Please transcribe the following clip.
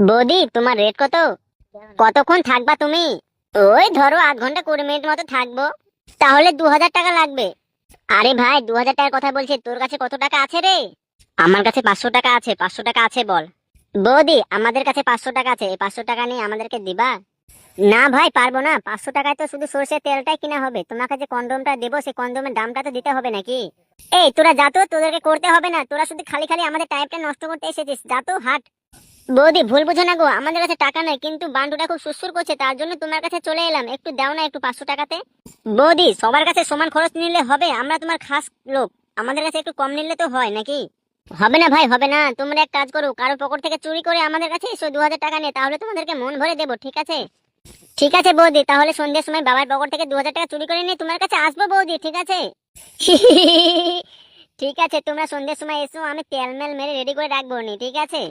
বৌদি, তোমার রেট কত? কতক্ষণ থাকবা তুমি? ওই ধরো 8 ঘন্টা 20 মিনিট মতো থাকবো। তাহলে 2000 টাকা লাগবে। আরে ভাই, 2000 টাকার কথা বলছি, তোর কাছে কত টাকা আছে রে? আমার কাছে 500 টাকা আছে। 500 টাকা আছে বল। বৌদি, আমাদের কাছে 500 টাকা আছে, এই 500 টাকা নিয়ে আমাদেরকে দিবা? না ভাই, পারবো না। 500 টাকায় তো শুধু সরষের তেলটাই কিনা হবে। তোমাকে যে কন্ডোমটা দেবো, সেই কন্ডোমের দামটা তো দিতে হবে নাকি? এই তোরা যা তো, তোদেরকে করতে হবে না। তোরা শুধু খালি খালি আমাদের টাইমটা নষ্ট করতে এসেছিস। যা তো, হাট। বৌদি, ভুল বুঝো না গো, আমাদের কাছে টাকা নাই, কিন্তু বান্ডুটা খুব সুসুর করছে, তার জন্য তোমার কাছে চলে এলাম। একটু দাও না, একটু 500 টাকাতে। বৌদি, সবার কাছে সমান খরচ নিলে হবে? আমরা তোমার খাস লোক, আমাদের কাছে একটু কম নিলে তো হয় নাকি? হবে না ভাই, হবে না। তোমরা এক কাজ করো, কারো পকেট থেকে চুরি করে আমাদের কাছে এসো 2000 টাকা নিয়ে, তাহলে তোমাদেরকে মন ভরে দেবো, ঠিক আছে? ঠিক আছে বৌদি, তাহলে সন্ধ্যের সময় বাবার পকেট থেকে 2000 টাকা চুরি করে নিয়ে তোমার কাছে আসবো বৌদি, ঠিক আছে? ঠিক আছে, তোমরা সন্ধ্যের সময় এসো, আমি তেল মেল মেরে রেডি করে রাখবো নি, ঠিক আছে?